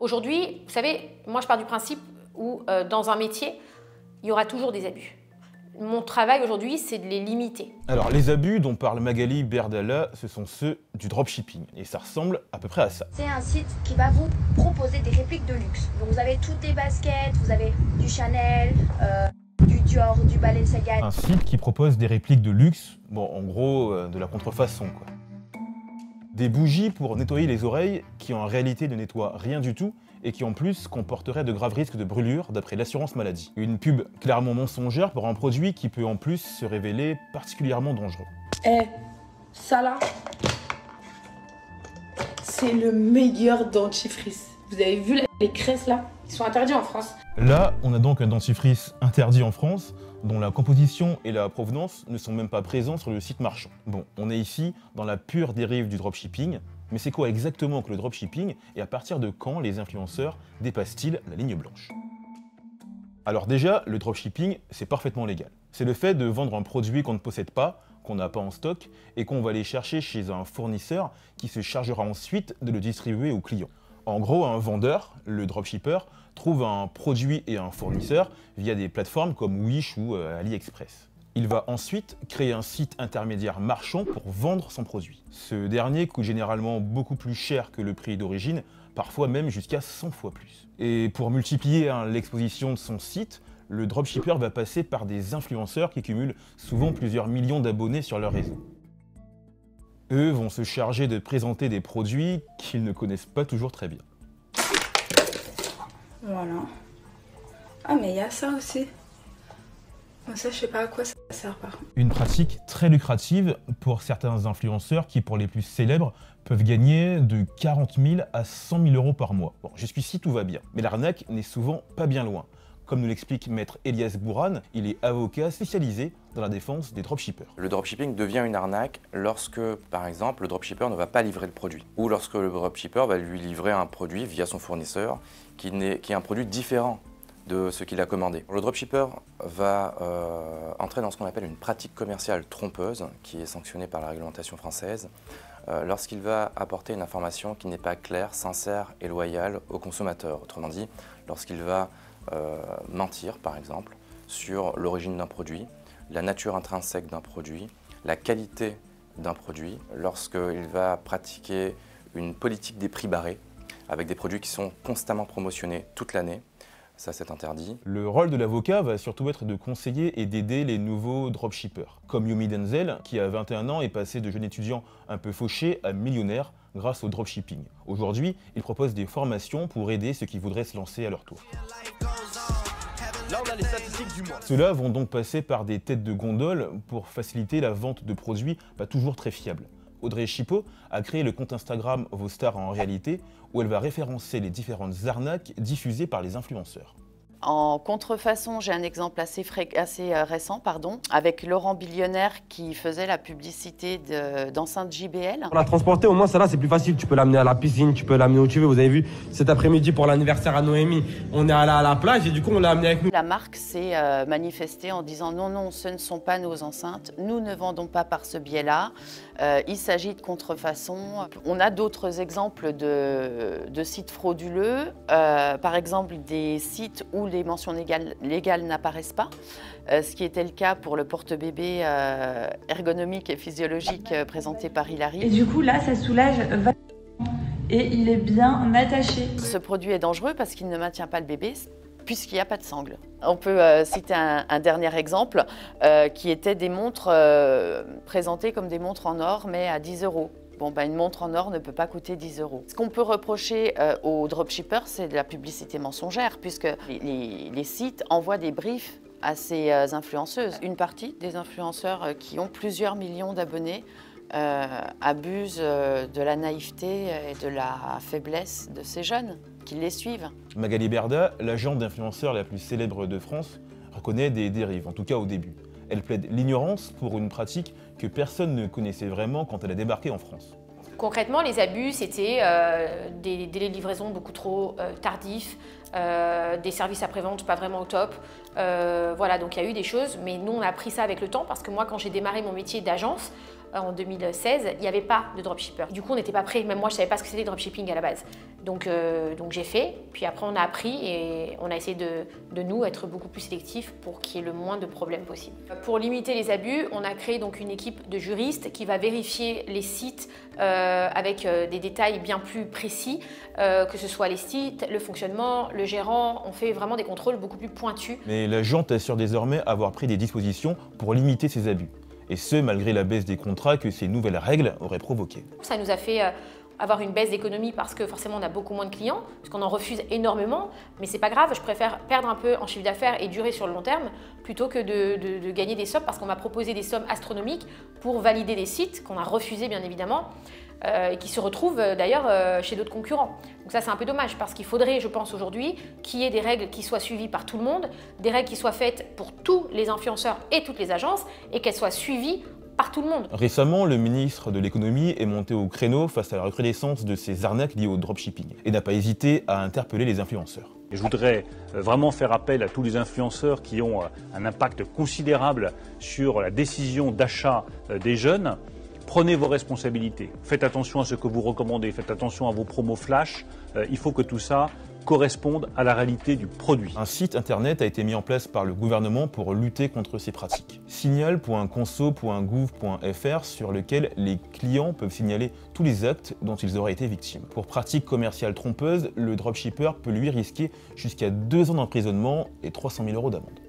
Aujourd'hui, vous savez, moi je pars du principe où dans un métier, il y aura toujours des abus. Mon travail aujourd'hui, c'est de les limiter. Alors, les abus dont parle Magali Berdalla, ce sont ceux du dropshipping. Et ça ressemble à peu près à ça. C'est un site qui va vous proposer des répliques de luxe. Donc vous avez toutes les baskets, vous avez du Chanel, du Dior, du Balenciaga. Un site qui propose des répliques de luxe, bon, en gros, de la contrefaçon, quoi. Des bougies pour nettoyer les oreilles qui en réalité ne nettoient rien du tout et qui en plus comporteraient de graves risques de brûlure d'après l'assurance maladie. Une pub clairement mensongère pour un produit qui peut en plus se révéler particulièrement dangereux. Ça là, c'est le meilleur dentifrice. Vous avez vu là, les crèches là? Ils sont interdits en France. Là, on a donc un dentifrice interdit en France, dont la composition et la provenance ne sont même pas présents sur le site marchand. Bon, on est ici dans la pure dérive du dropshipping, mais c'est quoi exactement que le dropshipping et à partir de quand les influenceurs dépassent-ils la ligne blanche? Alors déjà, le dropshipping, c'est parfaitement légal. C'est le fait de vendre un produit qu'on ne possède pas, qu'on n'a pas en stock, et qu'on va aller chercher chez un fournisseur qui se chargera ensuite de le distribuer aux clients. En gros, un vendeur, le dropshipper, trouve un produit et un fournisseur via des plateformes comme Wish ou AliExpress. Il va ensuite créer un site intermédiaire marchand pour vendre son produit. Ce dernier coûte généralement beaucoup plus cher que le prix d'origine, parfois même jusqu'à 100 fois plus. Et pour multiplier l'exposition de son site, le dropshipper va passer par des influenceurs qui cumulent souvent plusieurs millions d'abonnés sur leur réseau. Eux vont se charger de présenter des produits qu'ils ne connaissent pas toujours très bien. Voilà. Ah mais il y a ça aussi. Ça, je sais pas à quoi ça sert par contre. Une pratique très lucrative pour certains influenceurs qui, pour les plus célèbres, peuvent gagner de 40 000 à 100 000 euros par mois. Bon, jusqu'ici tout va bien, mais l'arnaque n'est souvent pas bien loin. Comme nous l'explique maître Elias Bourhan, il est avocat spécialisé dans la défense des dropshippers. Le dropshipping devient une arnaque lorsque, par exemple, le dropshipper ne va pas livrer le produit. Ou lorsque le dropshipper va lui livrer un produit via son fournisseur qui est un produit différent de ce qu'il a commandé. Le dropshipper va entrer dans ce qu'on appelle une pratique commerciale trompeuse, qui est sanctionnée par la réglementation française, lorsqu'il va apporter une information qui n'est pas claire, sincère et loyale au consommateur. Autrement dit, lorsqu'il va mentir, par exemple, sur l'origine d'un produit, la nature intrinsèque d'un produit, la qualité d'un produit, lorsqu'il va pratiquer une politique des prix barrés, avec des produits qui sont constamment promotionnés toute l'année. Ça, c'est interdit. Le rôle de l'avocat va surtout être de conseiller et d'aider les nouveaux dropshippers, comme Yomi Denzel, qui à 21 ans est passé de jeune étudiant un peu fauché à millionnaire grâce au dropshipping. Aujourd'hui, il propose des formations pour aider ceux qui voudraient se lancer à leur tour. Là, on a les statistiques du mois. Ceux-là vont donc passer par des têtes de gondole pour faciliter la vente de produits pas toujours très fiables. Audrey Chipot a créé le compte Instagram Vos Stars en réalité, où elle va référencer les différentes arnaques diffusées par les influenceurs. En contrefaçon, j'ai un exemple assez récent, avec Laurent Billionnaire qui faisait la publicité d'enceintes JBL. Pour la transporter, au moins, ça là, c'est plus facile. Tu peux l'amener à la piscine, tu peux l'amener où tu veux. Vous avez vu, cet après-midi, pour l'anniversaire à Noémie, on est allé à la plage et du coup, on l'a amené avec nous. La marque s'est manifestée en disant non, non, ce ne sont pas nos enceintes. Nous ne vendons pas par ce biais-là. Il s'agit de contrefaçon. On a d'autres exemples de sites frauduleux. Par exemple, des sites où les mentions légales n'apparaissent pas, ce qui était le cas pour le porte-bébé ergonomique et physiologique présenté par Hilary. Et du coup, là, ça soulage vachement et il est bien attaché. Ce produit est dangereux parce qu'il ne maintient pas le bébé, puisqu'il n'y a pas de sangle. On peut citer un dernier exemple qui était des montres présentées comme des montres en or, mais à 10 €. Bon, une montre en or ne peut pas coûter 10 €. Ce qu'on peut reprocher aux dropshippers, c'est de la publicité mensongère, puisque les sites envoient des briefs à ces influenceuses. Une partie des influenceurs qui ont plusieurs millions d'abonnés abusent de la naïveté et de la faiblesse de ces jeunes qui les suivent. Magali Berdalla, l'agente d'influenceurs la plus célèbre de France, reconnaît des dérives, en tout cas au début. Elle plaide l'ignorance pour une pratique que personne ne connaissait vraiment quand elle a débarqué en France. Concrètement, les abus, c'était des délais de livraison beaucoup trop tardifs, des services après-vente pas vraiment au top. Voilà, donc il y a eu des choses, mais nous on a appris ça avec le temps parce que moi quand j'ai démarré mon métier d'agence, en 2016, il n'y avait pas de dropshipper. Du coup, on n'était pas prêts. Même moi, je ne savais pas ce que c'était le dropshipping à la base. Donc j'ai fait, puis après on a appris et on a essayé de nous être beaucoup plus sélectifs pour qu'il y ait le moins de problèmes possible. Pour limiter les abus, on a créé donc une équipe de juristes qui va vérifier les sites avec des détails bien plus précis, que ce soit les sites, le fonctionnement, le gérant. On fait vraiment des contrôles beaucoup plus pointus. Mais la junte assure désormais avoir pris des dispositions pour limiter ces abus. Et ce, malgré la baisse des contrats que ces nouvelles règles auraient provoquées. Ça nous a fait avoir une baisse d'économie parce que forcément on a beaucoup moins de clients, parce qu'on en refuse énormément, mais c'est pas grave, je préfère perdre un peu en chiffre d'affaires et durer sur le long terme plutôt que de gagner des sommes, parce qu'on m'a proposé des sommes astronomiques pour valider des sites qu'on a refusés bien évidemment, et qui se retrouvent d'ailleurs chez d'autres concurrents. Donc ça c'est un peu dommage parce qu'il faudrait, je pense aujourd'hui, qu'il y ait des règles qui soient suivies par tout le monde, des règles qui soient faites pour tous les influenceurs et toutes les agences et qu'elles soient suivies par tout le monde. Récemment, le ministre de l'économie est monté au créneau face à la recrudescence de ces arnaques liées au dropshipping et n'a pas hésité à interpeller les influenceurs. Et je voudrais vraiment faire appel à tous les influenceurs qui ont un impact considérable sur la décision d'achat des jeunes. Prenez vos responsabilités, faites attention à ce que vous recommandez, faites attention à vos promos flash, il faut que tout ça corresponde à la réalité du produit. Un site internet a été mis en place par le gouvernement pour lutter contre ces pratiques. Signal.conso.gouv.fr sur lequel les clients peuvent signaler tous les actes dont ils auraient été victimes. Pour pratiques commerciales trompeuses, le dropshipper peut lui risquer jusqu'à 2 ans d'emprisonnement et 300 000 € d'amende.